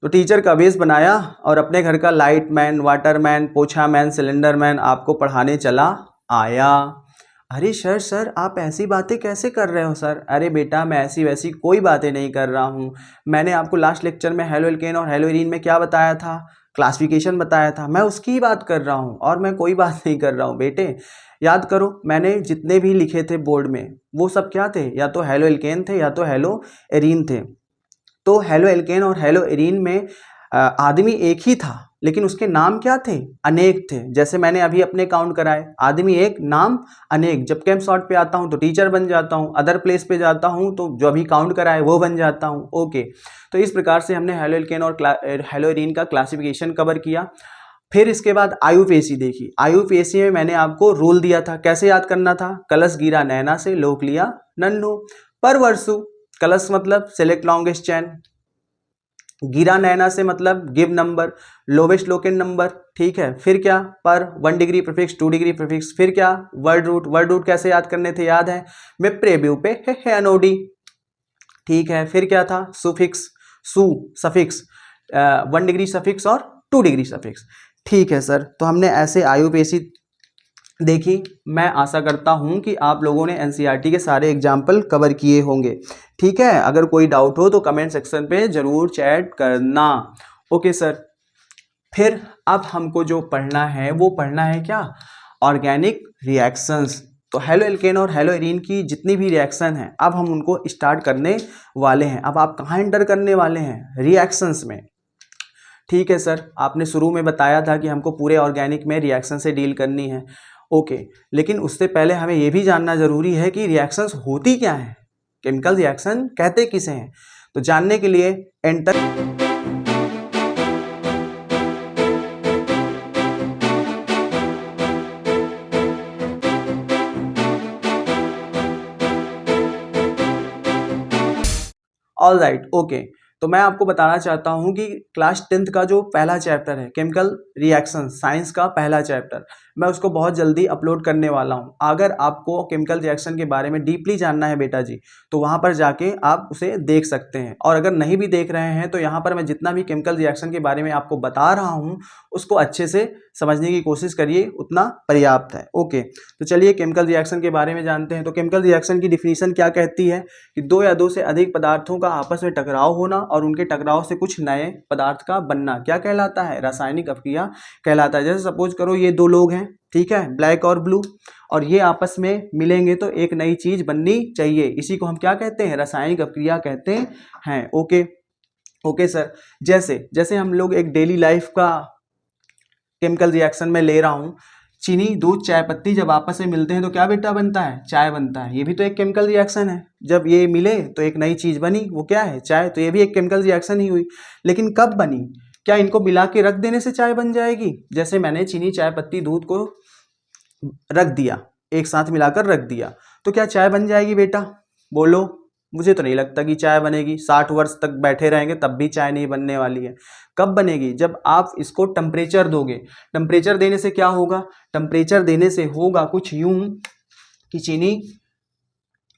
तो टीचर का बेस बनाया और अपने घर का लाइट मैन, वाटर मैन, पोछा मैन, सिलेंडर मैन आपको पढ़ाने चला आया। अरे सर सर आप ऐसी बातें कैसे कर रहे हो सर? अरे बेटा मैं ऐसी वैसी कोई बातें नहीं कर रहा हूँ। मैंने आपको लास्ट लेक्चर में हेलो एल्केन और हेलो एरीन में क्या बताया था? क्लासिफिकेशन बताया था। मैं उसकी ही बात कर रहा हूँ और मैं कोई बात नहीं कर रहा हूँ बेटे। याद करो मैंने जितने भी लिखे थे बोर्ड में वो सब क्या थे? या तो हेलो एल्केन थे या तो हेलो एरीन थे। तो हेलो एल्केन और हेलो एरीन में आदमी एक ही था लेकिन उसके नाम क्या थे? अनेक थे। जैसे मैंने अभी अपने काउंट कराए, आदमी एक, नाम अनेक। जब कैंप शॉट पे आता हूँ तो टीचर बन जाता हूँ, अदर प्लेस पे जाता हूँ तो जो अभी काउंट कराए वो बन जाता हूँ। ओके, तो इस प्रकार से हमने हेलो एल्केन और हेलो एरीन का क्लासिफिकेशन कवर किया। फिर इसके बाद आयुपेशी देखी। आयुपेशी में मैंने आपको रूल दिया था, कैसे याद करना था? कलश गिरा नैना से, लोक लिया नन्हू। पर वर्षु, कलश मतलब सेलेक्ट लॉन्गेस्ट चैन, गिरा नैना से मतलब give number, lowest Loken number. ठीक है, फिर क्या? पर 1 डिग्री प्रीफिक्स, 2 डिग्री प्रीफिक्स। फिर क्या? Word root. वर्ड रूट कैसे याद करने थे? याद है, मैं प्रेब्यू पे है अनोडी। ठीक है, फिर क्या था? सुफिक्स, सु सफिक्स, 1 डिग्री सफिक्स और 2 डिग्री सफिक्स। ठीक है सर, तो हमने ऐसे आयुपेशी देखी। मैं आशा करता हूं कि आप लोगों ने एनसीईआरटी के सारे एग्जाम्पल कवर किए होंगे। ठीक है, अगर कोई डाउट हो तो कमेंट सेक्शन पे जरूर चैट करना। ओके सर, फिर अब हमको जो पढ़ना है वो पढ़ना है क्या? Organic reactions. तो हेलो एल्केन और हेलो एरीन की जितनी भी रिएक्शन है अब हम उनको स्टार्ट करने वाले हैं। अब आप कहाँ एंटर करने वाले हैं? रिएक्शंस में। ठीक है सर, आपने शुरू में बताया था कि हमको पूरे ऑर्गेनिक में रिएक्शन से डील करनी है। ओके, लेकिन उससे पहले हमें यह भी जानना जरूरी है कि रिएक्शंस होती क्या है, केमिकल रिएक्शन कहते किसे हैं। तो जानने के लिए एंटर। ऑल राइट, ओके, तो मैं आपको बताना चाहता हूं कि क्लास 10th का जो पहला चैप्टर है केमिकल रिएक्शन, साइंस का पहला चैप्टर, मैं उसको बहुत जल्दी अपलोड करने वाला हूं। अगर आपको केमिकल रिएक्शन के बारे में डीपली जानना है बेटा जी, तो वहां पर जाके आप उसे देख सकते हैं। और अगर नहीं भी देख रहे हैं तो यहाँ पर मैं जितना भी केमिकल रिएक्शन के बारे में आपको बता रहा हूँ उसको अच्छे से समझने की कोशिश करिए, उतना पर्याप्त है। ओके, तो चलिए केमिकल रिएक्शन के बारे में जानते हैं। तो केमिकल रिएक्शन की डिफिनीशन क्या कहती है कि दो या दो से अधिक पदार्थों का आपस में टकराव होना और उनके टकराव से कुछ नए पदार्थ का बनना क्या कहलाता है? रासायनिक अपक्रिया कहलाता है। जैसे सपोज करो ये दो लोग हैं, ठीक है, ब्लैक और ब्लू, और ये आपस में मिलेंगे तो एक नई चीज बननी चाहिए। इसी को हम क्या कहते हैं? रासायनिक अपक्रिया कहते हैं। ओके ओके सर, जैसे जैसे हम लोग एक डेली लाइफ का केमिकल रिएक्शन में ले रहा हूँ, चीनी, दूध, चाय पत्ती जब आपस में मिलते हैं तो क्या बेटा बनता है? चाय बनता है। ये भी तो एक केमिकल रिएक्शन है। जब ये मिले तो एक नई चीज बनी, वो क्या है? चाय। तो ये भी एक केमिकल रिएक्शन ही हुई। लेकिन कब बनी? क्या इनको मिला के रख देने से चाय बन जाएगी? जैसे मैंने चीनी, चाय पत्ती, दूध को रख दिया, एक साथ मिलाकर रख दिया, तो क्या चाय बन जाएगी बेटा? बोलो। मुझे तो नहीं लगता कि चाय बनेगी। 60 वर्ष तक बैठे रहेंगे तब भी चाय नहीं बनने वाली है। कब बनेगी? जब आप इसको टेम्परेचर दोगे। टेम्परेचर देने से क्या होगा? टेम्परेचर देने से होगा कुछ यूं कि चीनी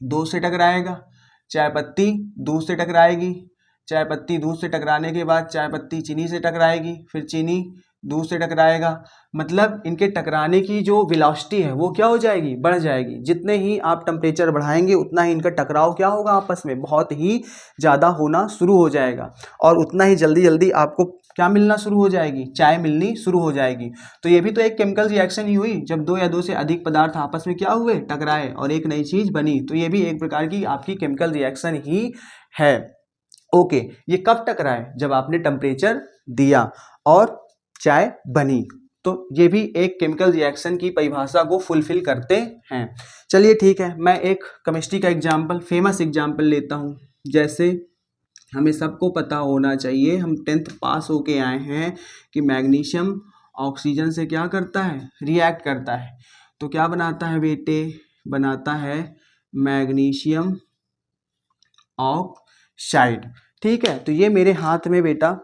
दूध से टकराएगा, चाय पत्ती दूध से टकराएगी, चाय पत्ती दूध से टकराने के बाद चाय पत्ती चीनी से टकराएगी, फिर चीनी दूध से टकराएगा। मतलब इनके टकराने की जो वेलोसिटी है वो क्या हो जाएगी? बढ़ जाएगी। जितने ही आप टेम्परेचर बढ़ाएंगे उतना ही इनका टकराव क्या होगा? आपस में बहुत ही ज़्यादा होना शुरू हो जाएगा और उतना ही जल्दी जल्दी आपको क्या मिलना शुरू हो जाएगी? चाय मिलनी शुरू हो जाएगी। तो ये भी तो एक केमिकल रिएक्शन ही हुई, जब दो या दो से अधिक पदार्थ आपस में क्या हुए? टकराए और एक नई चीज बनी। तो ये भी एक प्रकार की आपकी केमिकल रिएक्शन ही है। ओके, ये कब टकराए? जब आपने टेम्परेचर दिया और चाय बनी। तो ये भी एक केमिकल रिएक्शन की परिभाषा को फुलफिल करते हैं। चलिए ठीक है, मैं एक केमिस्ट्री का एग्जाम्पल, फेमस एग्जाम्पल लेता हूँ। जैसे हमें सबको पता होना चाहिए, हम 10th पास होके आए हैं कि मैग्नीशियम ऑक्सीजन से क्या करता है? रिएक्ट करता है। तो क्या बनाता है बेटे? बनाता है मैग्नीशियम ऑक्साइड। ठीक है, तो ये मेरे हाथ में बेटा,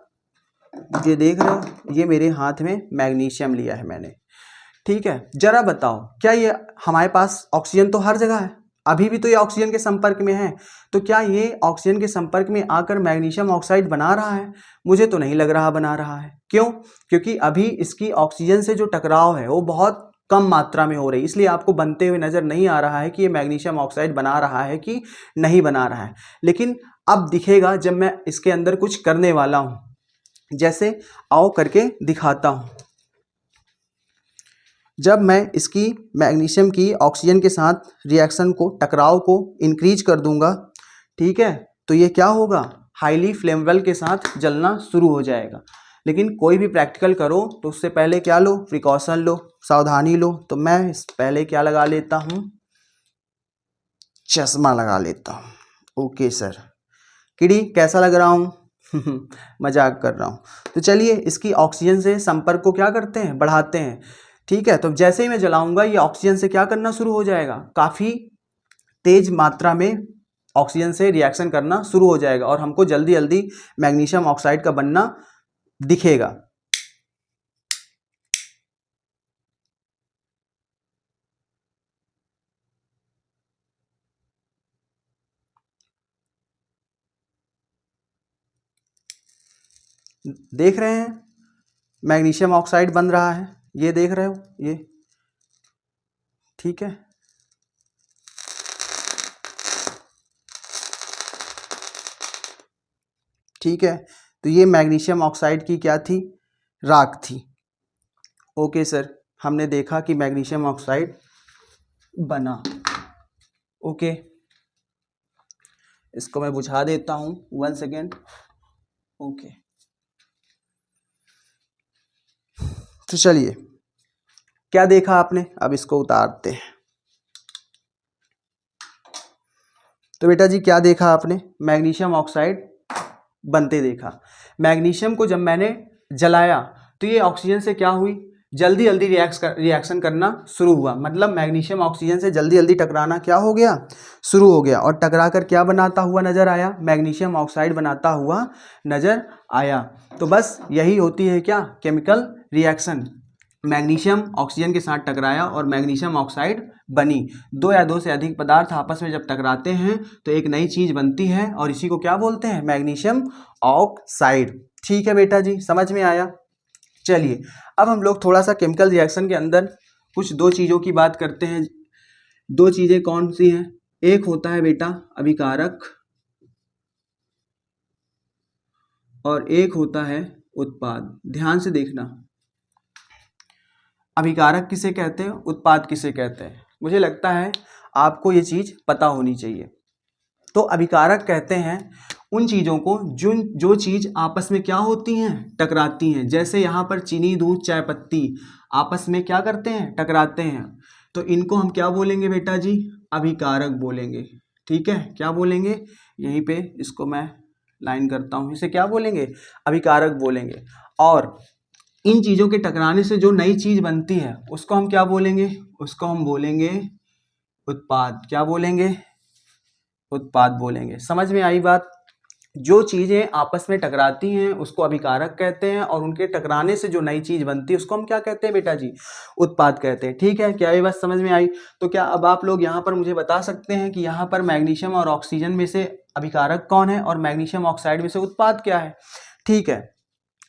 ये देख रहे हो, ये मेरे हाथ में मैग्नीशियम लिया है मैंने। ठीक है, जरा बताओ, क्या ये हमारे पास ऑक्सीजन तो हर जगह है, अभी भी तो ये ऑक्सीजन के संपर्क में है, तो क्या ये ऑक्सीजन के संपर्क में आकर मैग्नीशियम ऑक्साइड बना रहा है? मुझे तो नहीं लग रहा बना रहा है। क्यों? क्योंकि अभी इसकी ऑक्सीजन से जो टकराव है वो बहुत कम मात्रा में हो रही है, इसलिए आपको बनते हुए नजर नहीं आ रहा है कि ये मैग्नीशियम ऑक्साइड बना रहा है कि नहीं बना रहा है। लेकिन अब दिखेगा जब मैं इसके अंदर कुछ करने वाला हूं। जैसे आओ करके दिखाता हूं। जब मैं इसकी मैग्नीशियम की ऑक्सीजन के साथ रिएक्शन को, टकराव को इंक्रीज कर दूंगा, ठीक है, तो ये क्या होगा, हाईली फ्लेमेबल के साथ जलना शुरू हो जाएगा। लेकिन कोई भी प्रैक्टिकल करो तो उससे पहले क्या लो, प्रिकॉशन लो, सावधानी लो। तो मैं इस पहले क्या लगा लेता हूँ, चश्मा लगा लेता हूँ। ओके सर, किडी कैसा लग रहा हूँ? मजाक कर रहा हूँ। तो चलिए इसकी ऑक्सीजन से संपर्क को क्या करते हैं, बढ़ाते हैं। ठीक है, तो जैसे ही मैं जलाऊंगा ये ऑक्सीजन से क्या करना शुरू हो जाएगा, काफ़ी तेज मात्रा में ऑक्सीजन से रिएक्शन करना शुरू हो जाएगा और हमको जल्दी जल्दी मैग्नीशियम ऑक्साइड का बनना दिखेगा। देख रहे हैं मैग्नीशियम ऑक्साइड बन रहा है, ये देख रहे हो ये, ठीक है। ठीक है, तो ये मैग्नीशियम ऑक्साइड की क्या थी, राख थी। ओके सर, हमने देखा कि मैग्नीशियम ऑक्साइड बना। ओके, इसको मैं बुझा देता हूँ, 1 सेकेंड। ओके, तो चलिए क्या देखा आपने, अब इसको उतारते हैं। तो बेटा जी क्या देखा आपने, मैग्नीशियम ऑक्साइड बनते देखा। मैग्नीशियम को जब मैंने जलाया तो ये ऑक्सीजन से क्या हुई, जल्दी जल्दी रिएक्शन करना शुरू हुआ। मतलब मैग्नीशियम ऑक्सीजन से जल्दी जल्दी टकराना क्या हो गया, शुरू हो गया। और टकरा कर क्या बनाता हुआ नजर आया, मैग्नीशियम ऑक्साइड बनाता हुआ नजर आया। तो बस यही होती है क्या, केमिकल रिएक्शन। मैग्नीशियम ऑक्सीजन के साथ टकराया और मैग्नीशियम ऑक्साइड बनी। दो या दो से अधिक पदार्थ आपस में जब टकराते हैं तो एक नई चीज बनती है और इसी को क्या बोलते हैं, मैग्नीशियम ऑक्साइड। ठीक है बेटा जी, समझ में आया। चलिए अब हम लोग थोड़ा सा केमिकल रिएक्शन के अंदर कुछ दो चीज़ों की बात करते हैं। दो चीज़ें कौन सी हैं, एक होता है बेटा अभिकारक और एक होता है उत्पाद। ध्यान से देखना, अभिकारक किसे कहते हैं, उत्पाद किसे कहते हैं। मुझे लगता है आपको ये चीज़ पता होनी चाहिए। तो अभिकारक कहते हैं उन चीज़ों को जो चीज़ आपस में क्या होती हैं, टकराती हैं। जैसे यहाँ पर चीनी, दूध, चाय पत्ती आपस में क्या करते हैं, टकराते हैं। तो इनको हम क्या बोलेंगे बेटा जी, अभिकारक बोलेंगे। ठीक है, क्या बोलेंगे, यहीं पे इसको मैं लाइन करता हूँ, इसे क्या बोलेंगे, अभिकारक बोलेंगे। और इन चीज़ों के टकराने से जो नई चीज़ बनती है उसको हम क्या बोलेंगे, उसको हम बोलेंगे उत्पाद। क्या बोलेंगे, उत्पाद बोलेंगे। समझ में आई बात। जो चीज़ें आपस में टकराती हैं उसको अभिकारक कहते हैं और उनके टकराने से जो नई चीज़ बनती है उसको हम क्या कहते हैं बेटा जी, उत्पाद कहते हैं। ठीक है, क्या ये बात समझ में आई। तो क्या अब आप लोग यहाँ पर मुझे बता सकते हैं कि यहाँ पर मैग्नीशियम और ऑक्सीजन में से अभिकारक कौन है और मैग्नीशियम ऑक्साइड में से उत्पाद क्या है। ठीक है,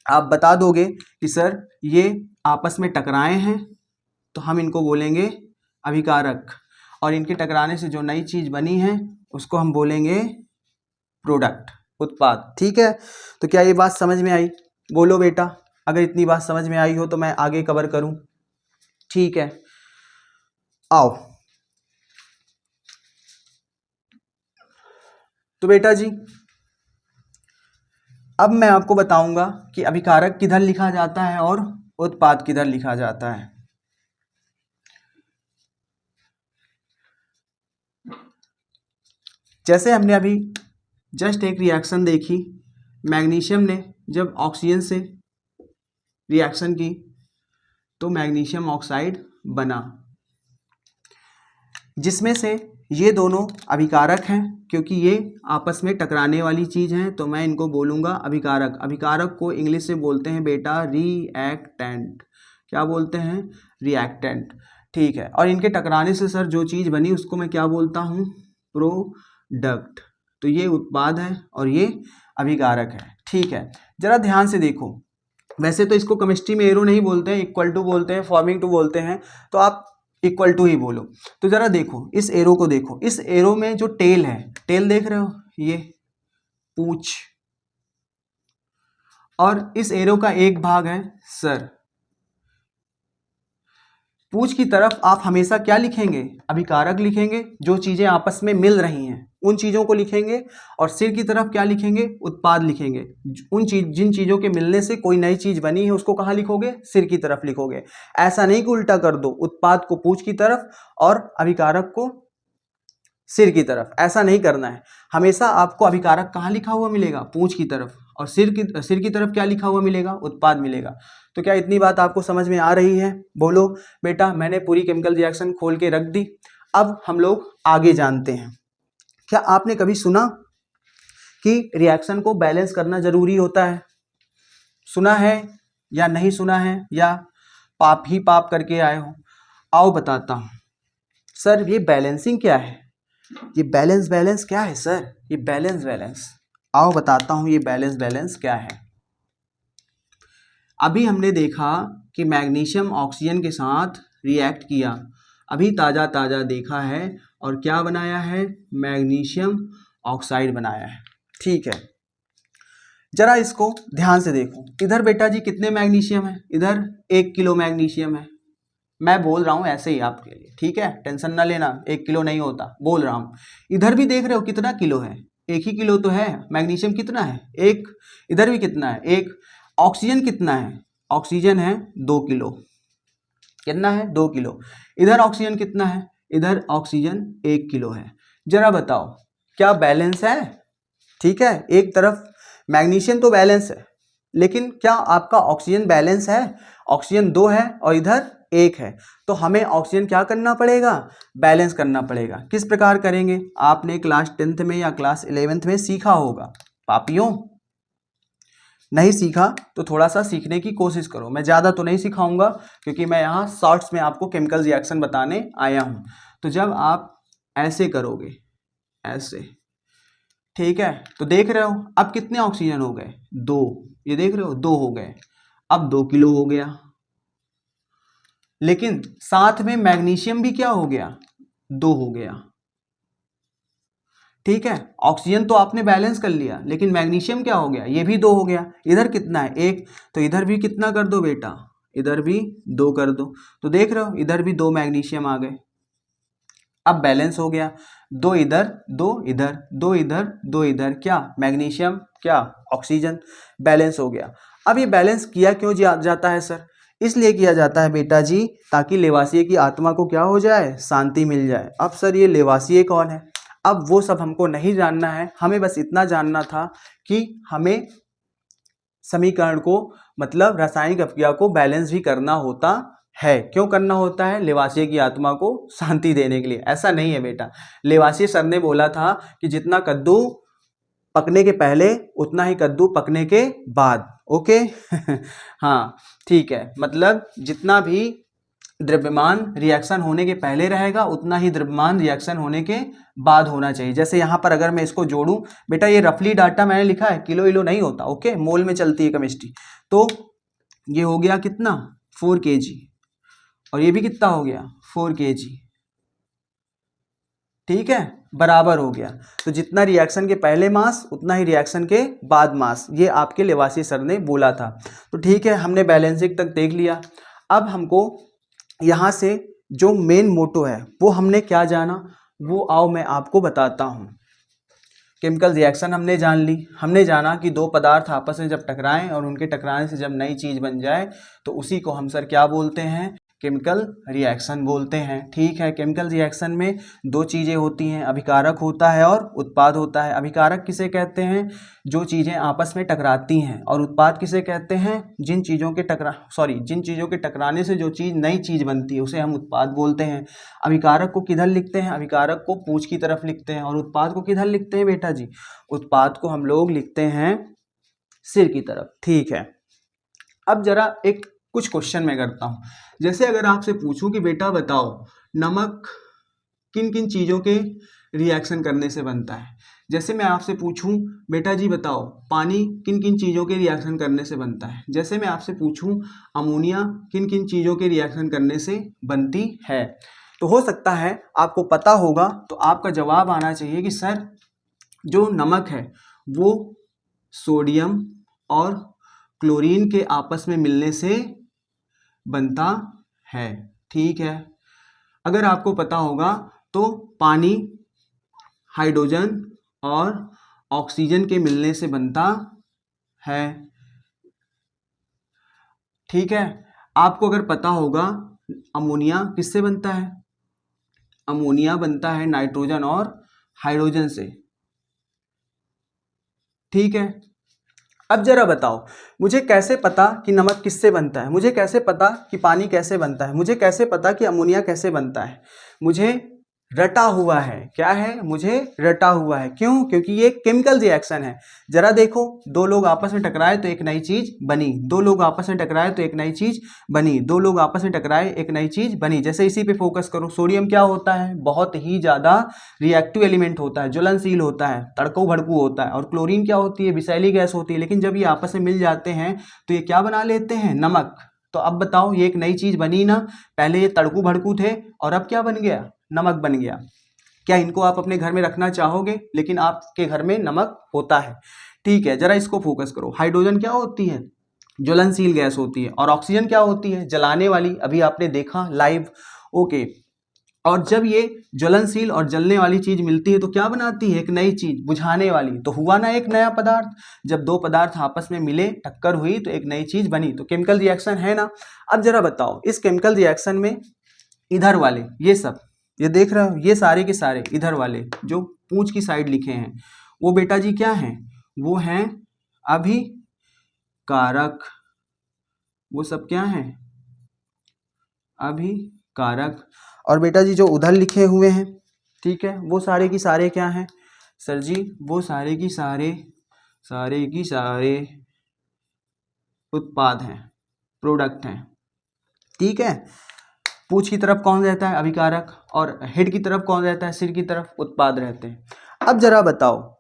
आप बता दोगे कि सर ये आपस में टकराए हैं तो हम इनको बोलेंगे अभिकारक, और इनके टकराने से जो नई चीज़ बनी है उसको हम बोलेंगे प्रोडक्ट, उत्पाद। ठीक है, तो क्या ये बात समझ में आई, बोलो बेटा। अगर इतनी बात समझ में आई हो तो मैं आगे कवर करूं। ठीक है, आओ। तो बेटा जी अब मैं आपको बताऊंगा कि अभिकारक किधर लिखा जाता है और उत्पाद किधर लिखा जाता है। जैसे हमने अभी जस्ट एक रिएक्शन देखी, मैग्नीशियम ने जब ऑक्सीजन से रिएक्शन की तो मैग्नीशियम ऑक्साइड बना, जिसमें से ये दोनों अभिकारक हैं क्योंकि ये आपस में टकराने वाली चीज़ हैं, तो मैं इनको बोलूँगा अभिकारक। अभिकारक को इंग्लिश से बोलते हैं बेटा रिएक्टेंट। क्या बोलते हैं, रिएक्टेंट। ठीक है, और इनके टकराने से सर जो चीज़ बनी उसको मैं क्या बोलता हूँ, प्रोडक्ट। तो ये उत्पाद है और ये अभिकारक है। ठीक है, जरा ध्यान से देखो, वैसे तो इसको केमिस्ट्री में एरो नहीं बोलते हैं, इक्वल टू बोलते हैं, फॉर्मिंग टू बोलते हैं, तो आप इक्वल टू ही बोलो। तो जरा देखो इस एरो को, देखो इस एरो में जो टेल है, टेल देख रहे हो, ये पूंछ, और इस एरो का एक भाग है सर। पूंछ की तरफ आप हमेशा क्या लिखेंगे, अभिकारक लिखेंगे, जो चीजें आपस में मिल रही हैं उन चीजों को लिखेंगे, और सिर की तरफ क्या लिखेंगे, उत्पाद लिखेंगे। जिन चीजों के मिलने से कोई नई चीज बनी है उसको कहाँ लिखोगे, सिर की तरफ लिखोगे। ऐसा नहीं कि उल्टा कर दो, उत्पाद को पूंछ की तरफ और अभिकारक को सिर की तरफ, ऐसा नहीं करना है। हमेशा आपको अभिकारक कहाँ लिखा हुआ मिलेगा, पूंछ की तरफ, और सिर की तरफ क्या लिखा हुआ मिलेगा, उत्पाद मिलेगा। तो क्या इतनी बात आपको समझ में आ रही है? बोलो बेटा, मैंने पूरी केमिकल रिएक्शन खोल के रख दी। अब हम लोग आगे जानते हैं। क्या आपने कभी सुना कि रिएक्शन को बैलेंस करना जरूरी होता है? सुना है या नहीं सुना है, या पाप ही पाप करके आए हो? आओ बताता हूँ। सर ये बैलेंसिंग क्या है, ये बैलेंस क्या है सर, ये बैलेंस आओ बताता हूँ, ये बैलेंस क्या है। अभी हमने देखा कि मैग्नीशियम ऑक्सीजन के साथ रिएक्ट किया, अभी ताज़ा ताज़ा देखा है, और क्या बनाया है, मैग्नीशियम ऑक्साइड बनाया है। ठीक है, जरा इसको ध्यान से देखो। इधर बेटा जी कितने मैग्नीशियम है, इधर 1 किलो मैग्नीशियम है। मैं बोल रहा हूँ ऐसे ही आपके लिए, ठीक है, टेंशन ना लेना, 1 किलो नहीं होता, बोल रहा हूँ। इधर भी देख रहे हो कितना किलो है, 1 ही किलो तो है। मैग्नीशियम कितना है, 1। इधर भी कितना है, 1। ऑक्सीजन कितना है, ऑक्सीजन है 2 किलो। कितना है, 2 किलो। इधर ऑक्सीजन कितना है, इधर ऑक्सीजन 1 किलो है। जरा बताओ क्या बैलेंस है? ठीक है, एक तरफ मैग्नीशियम तो बैलेंस है, लेकिन क्या आपका ऑक्सीजन बैलेंस है? ऑक्सीजन 2 है और इधर 1 है, तो हमें ऑक्सीजन क्या करना पड़ेगा, बैलेंस करना पड़ेगा। किस प्रकार करेंगे, आपने क्लास 10th में या क्लास 11th में सीखा होगा पापियों। नहीं सीखा तो थोड़ा सा सीखने की कोशिश करो। मैं ज़्यादा तो नहीं सिखाऊंगा, क्योंकि मैं यहाँ शॉर्ट्स में आपको केमिकल रिएक्शन बताने आया हूँ। तो जब आप ऐसे करोगे, ऐसे, ठीक है, तो देख रहे हो अब कितने ऑक्सीजन हो गए, 2। ये देख रहे हो 2 हो गए, अब 2 किलो हो गया। लेकिन साथ में मैग्नीशियम भी क्या हो गया, 2 हो गया। ठीक है, ऑक्सीजन तो आपने बैलेंस कर लिया, लेकिन मैग्नीशियम क्या हो गया, ये भी 2 हो गया। इधर कितना है, 1, तो इधर भी कितना कर दो बेटा, इधर भी 2 कर दो। तो देख रहे हो इधर भी 2 मैग्नीशियम आ गए, अब बैलेंस हो गया। 2 इधर, 2 इधर, 2 इधर, 2 इधर, क्या मैग्नीशियम, क्या ऑक्सीजन, बैलेंस हो गया। अब ये बैलेंस किया क्यों जाता है सर? इसलिए किया जाता है बेटा जी, ताकि लेवासिए की आत्मा को क्या हो जाए, शांति मिल जाए। अब सर ये लेवासिए कौन है, अब वो सब हमको नहीं जानना है, हमें बस इतना जानना था कि हमें समीकरण को, मतलब रासायनिक अपक्रिया को बैलेंस भी करना होता है। क्यों करना होता है, लेवासिए की आत्मा को शांति देने के लिए। ऐसा नहीं है बेटा, लेवासिए सर ने बोला था कि जितना कद्दू पकने के पहले उतना ही कद्दू पकने के बाद, ओके हाँ ठीक है, मतलब जितना भी द्रव्यमान रिएक्शन होने के पहले रहेगा उतना ही द्रव्यमान रिएक्शन होने के बाद होना चाहिए। जैसे यहाँ पर अगर मैं इसको जोड़ूं, बेटा ये रफली डाटा मैंने लिखा है, किलो इलो नहीं होता, ओके, मोल में चलती है केमिस्ट्री। तो ये हो गया कितना, 4 kg, और ये भी कितना हो गया, 4 kg। ठीक है, बराबर हो गया। तो जितना रिएक्शन के पहले मास उतना ही रिएक्शन के बाद मास, ये आपके लेवासी सर ने बोला था। तो ठीक है, हमने बैलेंसिंग तक देख लिया। अब हमको यहाँ से जो मेन मोटो है वो हमने क्या जाना, वो आओ मैं आपको बताता हूँ। केमिकल रिएक्शन हमने जान ली, हमने जाना कि 2 पदार्थ आपस में जब टकराएं और उनके टकराने से जब नई चीज़ बन जाए तो उसी को हम सर क्या बोलते हैं, केमिकल रिएक्शन बोलते हैं। ठीक है, केमिकल रिएक्शन में 2 चीज़ें होती हैं, अभिकारक होता है और उत्पाद होता है। अभिकारक किसे कहते हैं, जो चीज़ें आपस में टकराती हैं, और उत्पाद किसे कहते हैं, जिन चीज़ों के टकराने से जो चीज़ नई चीज़ बनती है उसे हम उत्पाद बोलते हैं। अभिकारक को किधर लिखते हैं, अभिकारक को पूंछ की तरफ लिखते हैं, और उत्पाद को किधर लिखते हैं बेटा जी, उत्पाद को हम लोग लिखते हैं सिर की तरफ। ठीक है, अब जरा एक कुछ क्वेश्चन मैं करता हूँ। जैसे अगर आपसे पूछूं कि बेटा बताओ नमक किन किन चीज़ों के रिएक्शन करने से बनता है। जैसे मैं आपसे पूछूं बेटा जी बताओ पानी किन किन चीज़ों के रिएक्शन करने से बनता है। जैसे मैं आपसे पूछूं अमोनिया किन किन चीज़ों के रिएक्शन करने से बनती है। तो हो सकता है आपको पता होगा, तो आपका जवाब आना चाहिए कि सर जो नमक है वो सोडियम और क्लोरीन के आपस में मिलने से बनता है। ठीक है। अगर आपको पता होगा तो पानी हाइड्रोजन और ऑक्सीजन के मिलने से बनता है। ठीक है। आपको अगर पता होगा अमोनिया किससे बनता है, अमोनिया बनता है नाइट्रोजन और हाइड्रोजन से। ठीक है। अब जरा बताओ मुझे कैसे पता कि नमक किससे बनता है, मुझे कैसे पता कि पानी कैसे बनता है, मुझे कैसे पता कि अमोनिया कैसे बनता है। मुझे रटा हुआ है, क्या है, मुझे रटा हुआ है। क्यों? क्योंकि ये केमिकल रिएक्शन है। जरा देखो, दो लोग आपस में टकराए तो एक नई चीज बनी, दो लोग आपस में टकराए तो एक नई चीज बनी, दो लोग आपस में टकराए एक नई चीज बनी। जैसे इसी पे फोकस करो, सोडियम क्या होता है, बहुत ही ज्यादा रिएक्टिव एलिमेंट होता है, ज्वलनशील होता है, तड़कू भड़कू होता है। और क्लोरीन क्या होती है, विषैली गैस होती है। लेकिन जब ये आपस में मिल जाते हैं तो ये क्या बना लेते हैं, नमक। तो अब बताओ ये एक नई चीज बनी ना, पहले ये तड़कू भड़कू थे और अब क्या बन गया, नमक बन गया। क्या इनको आप अपने घर में रखना चाहोगे? लेकिन आपके घर में नमक होता है। ठीक है, जरा इसको फोकस करो। हाइड्रोजन क्या होती है, ज्वलनशील गैस होती है। और ऑक्सीजन क्या होती है, जलाने वाली, अभी आपने देखा लाइव। ओके। और जब ये ज्वलनशील और जलने वाली चीज मिलती है तो क्या बनाती है, एक नई चीज, बुझाने वाली। तो हुआ ना एक नया पदार्थ। जब दो पदार्थ आपस में मिले, टक्कर हुई तो एक नई चीज बनी। तो केमिकल रिएक्शन है ना। अब जरा बताओ इस केमिकल रिएक्शन में इधर वाले ये सब, ये देख रहे हो, ये सारे के सारे इधर वाले जो पूंछ की साइड लिखे हैं वो बेटा जी क्या हैं, वो हैं अभिकारक। वो सब क्या हैं, अभिकारक। और बेटा जी जो उधर लिखे हुए हैं, ठीक है, वो सारे की सारे क्या हैं सर जी, वो सारे की सारे उत्पाद हैं, प्रोडक्ट हैं। ठीक है। पूंछ की तरफ कौन रहता है, अभिकारक, और हेड की तरफ कौन रहता है, सिर की तरफ उत्पाद रहते हैं। अब जरा बताओ,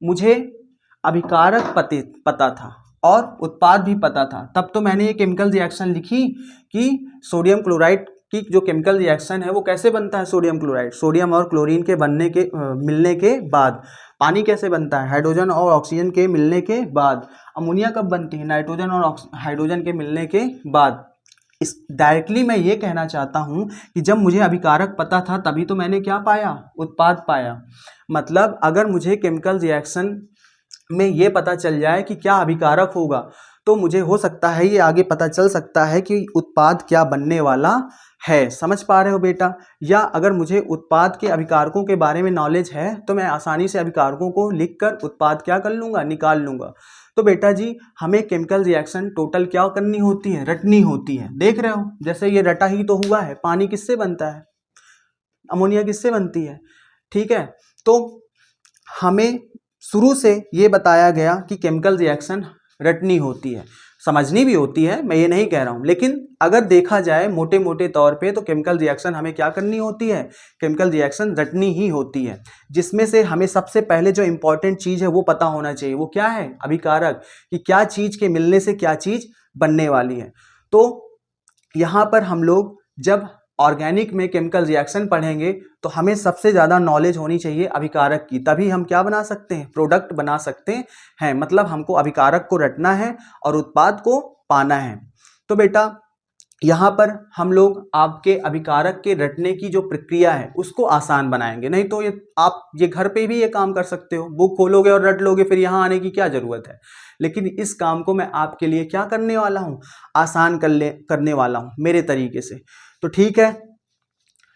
मुझे अभिकारक पता था और उत्पाद भी पता था, तब तो मैंने ये केमिकल रिएक्शन लिखी कि सोडियम क्लोराइड की जो केमिकल रिएक्शन है वो कैसे बनता है, सोडियम क्लोराइड, सोडियम और क्लोरीन के मिलने के बाद। पानी कैसे बनता है, हाइड्रोजन और ऑक्सीजन के मिलने के बाद। अमोनिया कब बनती है, नाइट्रोजन और हाइड्रोजन के मिलने के बाद। इस डायरेक्टली मैं ये कहना चाहता हूं कि जब मुझे अभिकारक पता था तभी तो मैंने क्या पाया, उत्पाद पाया। मतलब अगर मुझे केमिकल रिएक्शन में ये पता चल जाए कि क्या अभिकारक होगा तो मुझे हो सकता है ये आगे पता चल सकता है कि उत्पाद क्या बनने वाला है। समझ पा रहे हो बेटा। या अगर मुझे उत्पाद के अभिकारकों के बारे में नॉलेज है तो मैं आसानी से अभिकारकों को लिखकर उत्पाद क्या कर लूँगा, निकाल लूँगा। तो बेटा जी हमें केमिकल रिएक्शन टोटल क्या करनी होती है, रटनी होती है। देख रहे हो, जैसे ये रटा ही तो हुआ है। पानी किससे बनता है, अमोनिया किससे बनती है। ठीक है। तो हमें शुरू से ये बताया गया कि केमिकल रिएक्शन रटनी होती है, समझनी भी होती है, मैं ये नहीं कह रहा हूँ। लेकिन अगर देखा जाए मोटे मोटे तौर पे तो केमिकल रिएक्शन हमें क्या करनी होती है, केमिकल रिएक्शन रटनी ही होती है। जिसमें से हमें सबसे पहले जो इंपॉर्टेंट चीज़ है वो पता होना चाहिए, वो क्या है, अभिकारक, कि क्या चीज़ के मिलने से क्या चीज़ बनने वाली है। तो यहाँ पर हम लोग जब ऑर्गेनिक में केमिकल रिएक्शन पढ़ेंगे तो हमें सबसे ज़्यादा नॉलेज होनी चाहिए अभिकारक की, तभी हम क्या बना सकते हैं, प्रोडक्ट बना सकते हैं। मतलब हमको अभिकारक को रटना है और उत्पाद को पाना है। तो बेटा यहाँ पर हम लोग आपके अभिकारक के रटने की जो प्रक्रिया है उसको आसान बनाएंगे। नहीं तो ये आप ये घर पे भी ये काम कर सकते हो, बुक खोलोगे और रट लोगे, फिर यहाँ आने की क्या ज़रूरत है। लेकिन इस काम को मैं आपके लिए क्या करने वाला हूँ, आसान करने वाला हूँ मेरे तरीके से। तो ठीक है,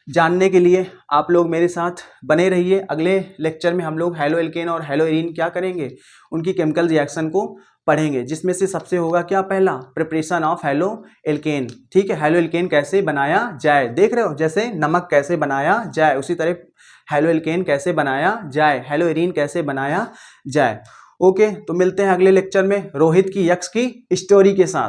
जानने के लिए आप लोग मेरे साथ बने रहिए। अगले लेक्चर में हम लोग हेलो एल्केन और हेलो एरीन क्या करेंगे, उनकी केमिकल रिएक्शन को पढ़ेंगे, जिसमें से सबसे होगा क्या, पहला प्रिपरेशन ऑफ हेलो एल्केन। ठीक है, हेलो एल्केन कैसे बनाया जाए। देख रहे हो, जैसे नमक कैसे बनाया जाए उसी तरह हेलो एल्केन कैसे बनाया जाए, हेलो एरीन कैसे बनाया जाए। ओके, तो मिलते हैं अगले लेक्चर में रोहित की यक्स की स्टोरी के साथ।